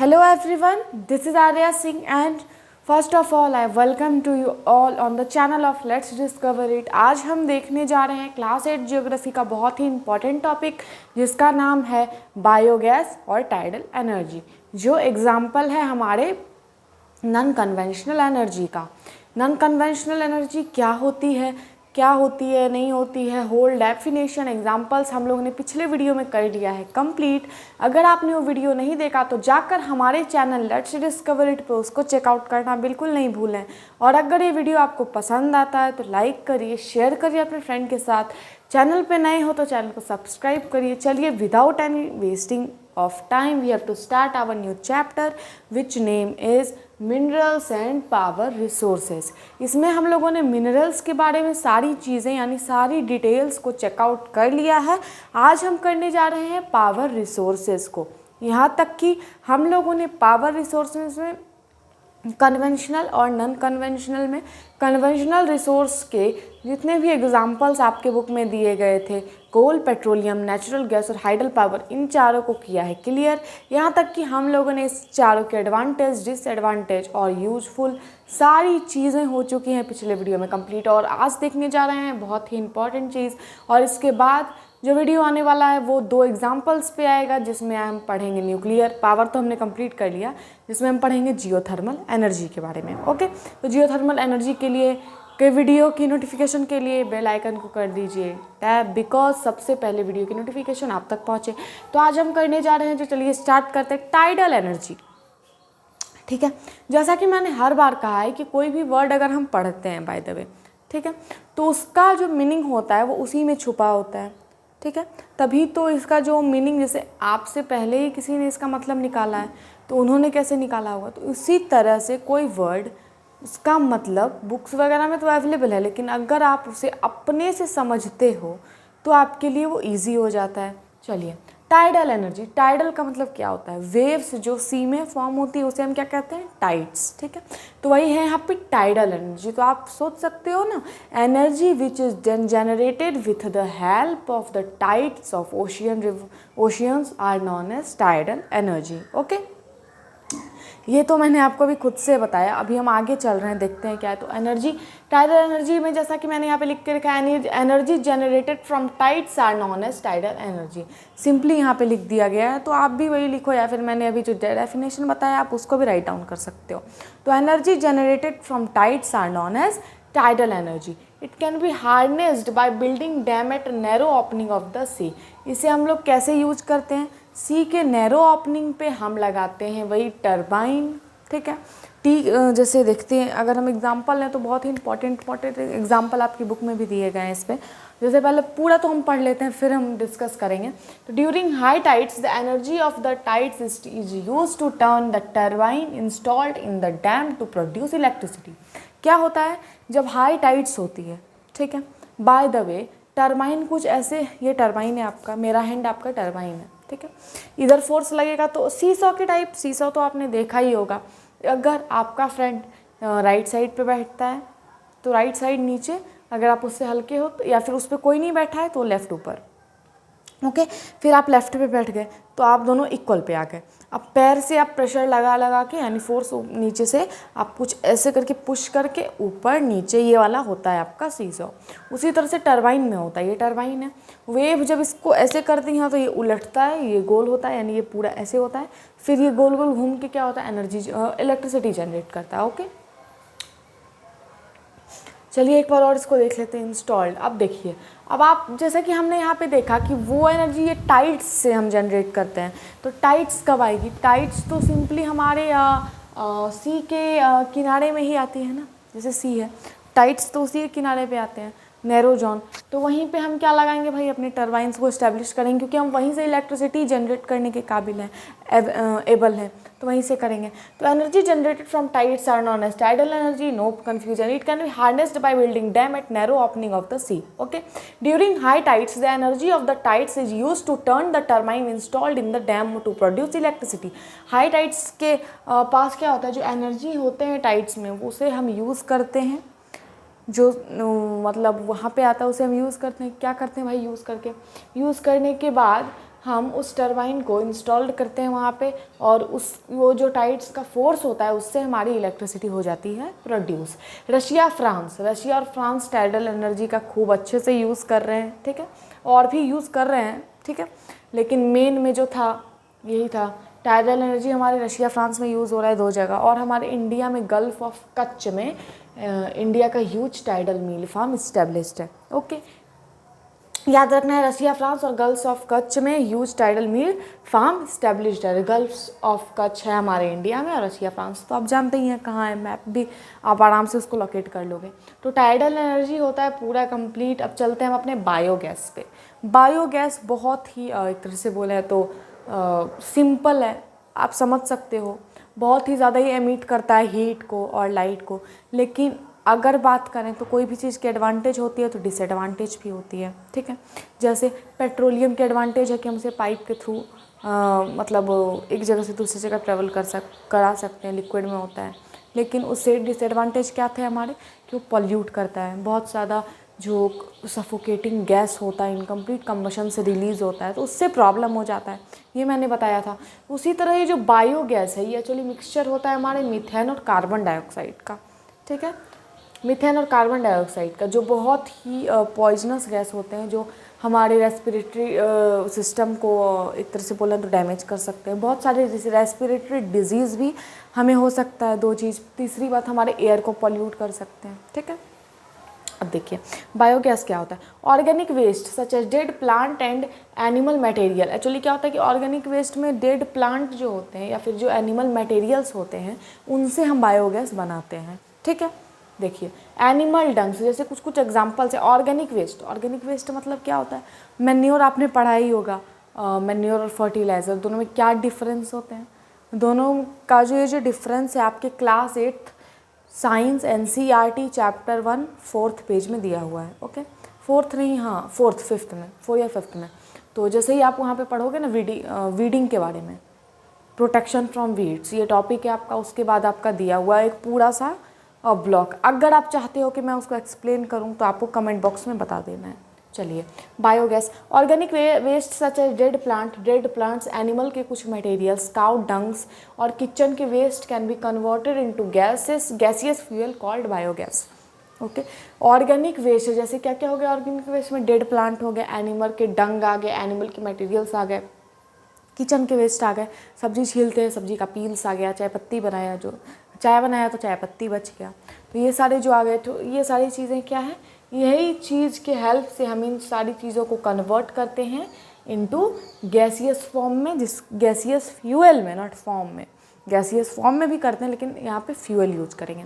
Hello everyone, this is Arya Singh and first of all I welcome to you all on the channel of Let's Discover It। आज हम देखने जा रहे हैं class 8 geography का बहुत ही इम्पॉर्टेंट टॉपिक जिसका नाम है बायोगैस और टाइडल एनर्जी, जो एग्जाम्पल है हमारे नॉन कन्वेंशनल एनर्जी का। नॉन कन्वेंशनल एनर्जी क्या होती है नहीं होती है, होल डेफिनेशन, एग्जांपल्स हम लोगों ने पिछले वीडियो में कर लिया है कंप्लीट। अगर आपने वो वीडियो नहीं देखा तो जाकर हमारे चैनल लेट्स डिस्कवर इट पे उसको चेकआउट करना बिल्कुल नहीं भूलें। और अगर ये वीडियो आपको पसंद आता है तो लाइक करिए, शेयर करिए अपने फ्रेंड के साथ। चैनल पे नए हो तो चैनल को सब्सक्राइब करिए। चलिए without any wasting of time we have to start our new chapter which name is minerals and power resources। इसमें हम लोगों ने मिनरल्स के बारे में सारी चीज़ें यानी सारी डिटेल्स को चेकआउट कर लिया है। आज हम करने जा रहे हैं पावर रिसोर्सेज को। यहाँ तक कि हम लोगों ने पावर रिसोर्सेज में कन्वेंशनल और नॉन कन्वेंशनल में कन्वेंशनल रिसोर्स के जितने भी एग्जांपल्स आपके बुक में दिए गए थे, कोल, पेट्रोलियम, नेचुरल गैस और हाइडल पावर, इन चारों को किया है क्लियर। यहाँ तक कि हम लोगों ने इस चारों के एडवांटेज, डिसएडवांटेज और यूजफुल सारी चीज़ें हो चुकी हैं पिछले वीडियो में कंप्लीट। और आज देखने जा रहे हैं बहुत ही इंपॉर्टेंट चीज़। और इसके बाद जो वीडियो आने वाला है वो 2 एग्जाम्पल्स पे आएगा जिसमें हम पढ़ेंगे न्यूक्लियर पावर, तो हमने कंप्लीट कर लिया, जिसमें हम पढ़ेंगे जियोथर्मल एनर्जी के बारे में। ओके, तो जियोथर्मल एनर्जी के लिए के वीडियो की नोटिफिकेशन के लिए बेल आइकन को कर दीजिए टैप, बिकॉज सबसे पहले वीडियो की नोटिफिकेशन आप तक पहुँचे। तो आज हम करने जा रहे हैं, जो चलिए स्टार्ट करते हैं, टाइडल एनर्जी। ठीक है, जैसा कि मैंने हर बार कहा है कि कोई भी वर्ड अगर हम पढ़ते हैं बाय द वे, ठीक है, तो उसका जो मीनिंग होता है वो उसी में छुपा होता है। ठीक है, तभी तो इसका जो मीनिंग, जैसे आपसे पहले ही किसी ने इसका मतलब निकाला है तो उन्होंने कैसे निकाला होगा, तो इसी तरह से कोई वर्ड, उसका मतलब बुक्स वगैरह में तो अवेलेबल है, लेकिन अगर आप उसे अपने से समझते हो तो आपके लिए वो इजी हो जाता है। चलिए, टाइडल एनर्जी। टाइडल का मतलब क्या होता है? वेव्स जो सी में फॉर्म होती है उसे हम क्या कहते हैं? टाइड्स। ठीक है, तो वही है यहाँ पे टाइडल एनर्जी। तो आप सोच सकते हो ना, energy which is generated with the help of the tides of oceans are known as tidal energy. Okay, ये तो मैंने आपको भी खुद से बताया। अभी हम आगे चल रहे हैं, देखते हैं क्या है। तो एनर्जी, टाइडल एनर्जी में जैसा कि मैंने यहाँ पे लिख के रखा है, energy generated from tides are known as tidal energy. Simply यहाँ पे लिख दिया गया है, तो आप भी वही लिखो, या फिर मैंने अभी जो डेफिनेशन बताया आप उसको भी राइट डाउन कर सकते हो। तो energy generated from tides are known as tidal energy. It can be harnessed by building dam at narrow opening of the sea. इसे हम लोग कैसे यूज करते हैं? सी के नैरो ओपनिंग पे हम लगाते हैं वही टरबाइन। ठीक है, जैसे देखते हैं, अगर हम एग्जांपल लें तो बहुत ही इंपॉर्टेंट एग्जांपल आपकी बुक में भी दिए गए हैं इस पर। जैसे पहले पूरा तो हम पढ़ लेते हैं, फिर हम डिस्कस करेंगे। तो during high tides the energy of the tides is use to turn the turbine installed in the dam to produce electricity. क्या होता है जब हाई टाइड्स होती है? ठीक है, बाय द वे टरबाइन कुछ ऐसे, ये टरबाइन है आपका, मेरा हैंड आपका टरबाइन है। ठीक है, इधर फोर्स लगेगा तो सीसॉ के टाइप, सीसॉ तो आपने देखा ही होगा। अगर आपका फ्रेंड राइट साइड पे बैठता है तो राइट साइड नीचे, अगर आप उससे हल्के हो तो, या फिर उस पर कोई नहीं बैठा है तो लेफ़्ट ऊपर। ओके, फिर आप लेफ़्ट पे बैठ गए तो आप दोनों इक्वल पे आ गए। अब पैर से आप प्रेशर लगा के, यानी फोर्स नीचे से आप कुछ ऐसे करके पुश करके ऊपर नीचे, ये वाला होता है आपका सीसॉ। उसी तरह से टरबाइन में होता है, ये टरबाइन है। वेव जब इसको ऐसे करती हैं तो ये उलटता है, ये गोल होता है, यानी ये पूरा ऐसे होता है, फिर ये गोल गोल घूम के क्या होता है? एनर्जी, इलेक्ट्रिसिटी जनरेट करता है। ओके, चलिए एक बार और इसको देख लेते हैं, इंस्टॉल्ड। अब देखिए, अब आप जैसा कि हमने यहाँ पे देखा कि वो एनर्जी ये टाइड्स से हम जनरेट करते हैं, तो टाइड्स कब आएगी? टाइड्स तो सिंपली हमारे सी के किनारे में ही आती है ना, जैसे सी है, टाइड्स तो उसी के किनारे पे आते हैं, नैरो जोन। तो वहीं पे हम क्या लगाएंगे भाई? अपने टरबाइंस को इस्टेब्लिश करेंगे, क्योंकि हम वहीं से इलेक्ट्रिसिटी जनरेट करने के काबिल हैं, एबल हैं, तो वहीं से करेंगे। तो energy generated from tides are known as tidal energy, no confusion. It can be harnessed by building dam at narrow opening of the sea. Okay, during high tides the energy of the tides is use to turn the turbine installed in the dam to produce electricity. High tides के पास क्या होता है? जो energy होते हैं tides में, उसे हम यूज़ करते हैं, जो मतलब वहाँ पे आता है उसे हम यूज़ करते हैं। क्या करते हैं भाई? यूज़ करने के बाद हम उस टरबाइन को इंस्टॉल्ड करते हैं वहाँ पे, और वो जो टाइड्स का फोर्स होता है उससे हमारी इलेक्ट्रिसिटी हो जाती है प्रोड्यूस। रशिया और फ्रांस टाइडल एनर्जी का खूब अच्छे से यूज़ कर रहे हैं, ठीक है, और भी यूज़ कर रहे हैं, ठीक है, लेकिन मेन में जो था यही था। टाइडल एनर्जी हमारे रशिया फ्रांस में यूज़ हो रहा है 2 जगह, और हमारे इंडिया में गल्फ ऑफ कच्छ में इंडिया का ह्यूज टाइडल मील फार्म इस्टेब्लिश्ड है। ओके, याद रखना है, रशिया फ्रांस और गल्फ ऑफ कच्छ में ह्यूज टाइडल मील फार्म इस्टेब्लिश्ड है। गल्फ ऑफ कच्छ है हमारे इंडिया में, और रशिया फ्रांस तो आप जानते ही हैं कहाँ है, मैप भी आप आराम से उसको लोकेट कर लोगे। तो टाइडल एनर्जी होता है पूरा कंप्लीट। अब चलते हैं हम अपने बायोगैस पे। बायोगैस बहुत ही एक तरह से बोले तो सिंपल है, आप समझ सकते हो, बहुत ही ज़्यादा ही एमिट करता है हीट को और लाइट को। लेकिन अगर बात करें तो कोई भी चीज़ की एडवांटेज होती है तो डिसएडवांटेज भी होती है, ठीक है। जैसे पेट्रोलियम की एडवांटेज है कि हम उसे पाइप के थ्रू मतलब एक जगह से दूसरी जगह ट्रैवल करा सकते हैं, लिक्विड में होता है। लेकिन उससे डिसएडवांटेज क्या थे हमारे, कि वो पॉल्यूट करता है, बहुत ज़्यादा जो सफोकेटिंग गैस होता है इनकम्प्लीट कम्बशन से रिलीज़ होता है, तो उससे प्रॉब्लम हो जाता है, ये मैंने बताया था। उसी तरह ये जो बायोगैस है ये एक्चुअली मिक्सचर होता है हमारे मीथेन और कार्बन डाइऑक्साइड का, ठीक है, मीथेन और कार्बन डाइऑक्साइड का, जो बहुत ही पॉइजनस गैस होते हैं, जो हमारे रेस्पिरेटरी सिस्टम को एक तरह से बोलें तो डैमेज कर सकते हैं। बहुत सारे रेस्पिरेटरी डिजीज़ भी हमें हो सकता है। 2 चीज़, तीसरी बात, हमारे एयर को पॉल्यूट कर सकते हैं, ठीक है। अब देखिए बायोगैस क्या होता है। Organic waste such as dead plant and animal material. Actually क्या होता है कि ऑर्गेनिक वेस्ट में डेड प्लांट जो होते हैं या फिर जो एनिमल मटेरियल्स होते हैं उनसे हम बायोगैस बनाते हैं, ठीक है। देखिए एनिमल डंग्स, जैसे कुछ कुछ एग्जांपल्स है। ऑर्गेनिक वेस्ट मतलब क्या होता है, मैन्योर आपने पढ़ा ही होगा, मैन्योर और फर्टिलाइज़र दोनों में क्या डिफरेंस होते हैं। दोनों का जो ये जो डिफरेंस है आपके class 8 science NCERT chapter 1 4th page में दिया हुआ है। ओके, 4th नहीं, हाँ 4th 5th में, 4 या 5th में। तो जैसे ही आप वहाँ पे पढ़ोगे ना वीडिंग के बारे में, प्रोटेक्शन फ्रॉम वीड्स, ये टॉपिक है आपका। उसके बाद आपका दिया हुआ है एक पूरा सा ब्लॉक। अगर आप चाहते हो कि मैं उसको एक्सप्लेन करूँ तो आपको कमेंट बॉक्स में बता देना है। चलिए, biogas, organic waste such as dead plants, animal के कुछ मटेरियल्स, काउ डंग्स और किचन के waste can be converted into gaseous fuel called biogas. Okay, organic waste जैसे क्या क्या हो गया ऑर्गेनिक वेस्ट में, डेड प्लांट हो गए, एनिमल के डंग आ गए, एनिमल के मटेरियल्स आ गए, किचन के वेस्ट आ गए, सब्जी छीलते हैं सब्जी का पील्स आ गया, चाय पत्ती बनाया, जो चाय बनाया तो चाय पत्ती बच गया, तो ये सारे जो आ गए। तो ये सारी चीज़ें क्या है, यही चीज़ के हेल्प से हम इन सारी चीज़ों को कन्वर्ट करते हैं इनटू गैसियस फॉर्म में, जिस गैसियस फ्यूल में, नॉट फॉर्म में, गैसियस फॉर्म में भी करते हैं लेकिन यहाँ पे फ्यूल यूज करेंगे।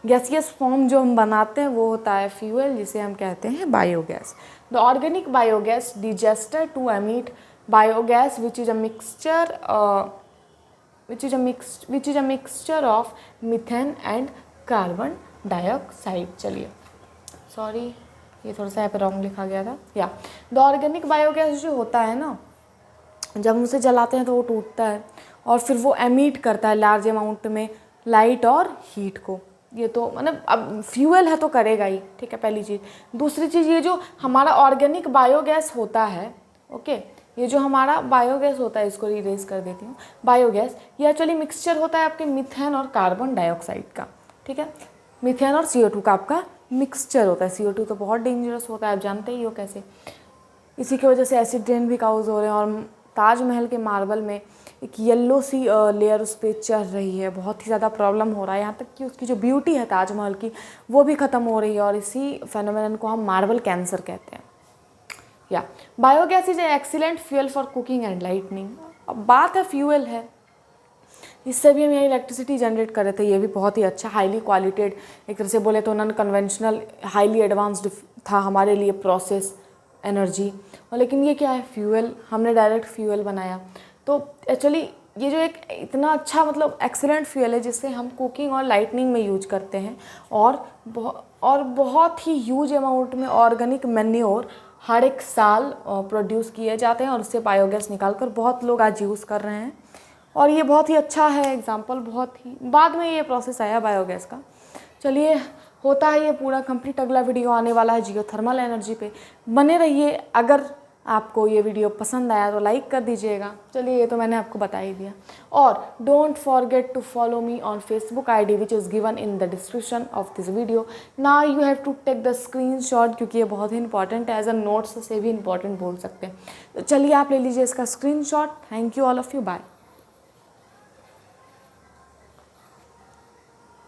गैसियस फॉर्म जो हम बनाते हैं वो होता है फ्यूल, जिसे हम कहते हैं biogas. The organic biogas digester to emit biogas which is a mixture of methane and carbon dioxide। चलिए, सॉरी ये थोड़ा सा यहाँ पे रॉन्ग लिखा गया था। या द ऑर्गेनिक बायोगैस जो होता है ना, जब हम उसे जलाते हैं तो वो टूटता है और फिर वो एमिट करता है लार्ज अमाउंट में लाइट और हीट को। ये तो मतलब अब फ्यूल है तो करेगा ही, ठीक है, पहली चीज़। दूसरी चीज़, ये जो हमारा ऑर्गेनिक बायोगैस होता है, ओके, ये जो हमारा बायोगैस होता है, इसको इरेज कर देती हूँ, बायोगैस ये एक्चुअली मिक्सचर होता है आपके मीथेन और कार्बन डाइऑक्साइड का, ठीक है। मीथेन और CO2 का आपका मिक्सचर होता है। CO2 तो बहुत डेंजरस होता है, आप जानते ही हो कैसे। इसी की वजह से एसिड रेन भी काउज हो रहे हैं, और ताजमहल के मार्बल में एक येलो सी लेयर उस पर चढ़ रही है, बहुत ही ज़्यादा प्रॉब्लम हो रहा है। यहाँ तक कि उसकी जो ब्यूटी है ताजमहल की वो भी ख़त्म हो रही है, और इसी फेनोमेनन को हम मार्बल कैंसर कहते हैं। या biogas is a excellent fuel for cooking and lightning. अब बात है फ्यूल है, इससे भी हम यही इलेक्ट्रिसिटी जनरेट कर रहे थे। ये भी बहुत ही अच्छा हाईली क्वालिटेड, एक तरह से बोले तो नॉन कन्वेंशनल हाईली एडवांस्ड था हमारे लिए प्रोसेस एनर्जी। और लेकिन ये क्या है, फ्यूल, हमने डायरेक्ट फ्यूल बनाया। तो एक्चुअली ये जो एक इतना अच्छा मतलब एक्सीलेंट फ्यूल है जिससे हम कुकिंग और लाइटनिंग में यूज करते हैं, और बहुत ही ह्यूज अमाउंट में ऑर्गेनिक मैन्योर हर एक साल प्रोड्यूस किए जाते हैं, और उससे बायोगैस निकालकर बहुत लोग आज यूज़ कर रहे हैं। और ये बहुत ही अच्छा है एग्जांपल, बहुत ही बाद में ये प्रोसेस आया बायोगैस का। चलिए, होता है ये पूरा कंप्लीट। अगला वीडियो आने वाला है जियोथर्मल एनर्जी पे, बने रहिए। अगर आपको ये वीडियो पसंद आया तो लाइक कर दीजिएगा। चलिए ये तो मैंने आपको बता ही दिया। और don't forget to follow me on Facebook ID which is given in the description of this video. Now you have to take the screenshot, क्योंकि ये बहुत ही इंपॉर्टेंट है, एज अ नोट्स से भी इंपॉर्टेंट बोल सकते हैं। तो चलिए आप ले लीजिए इसका screenshot. Thank you all of you, bye.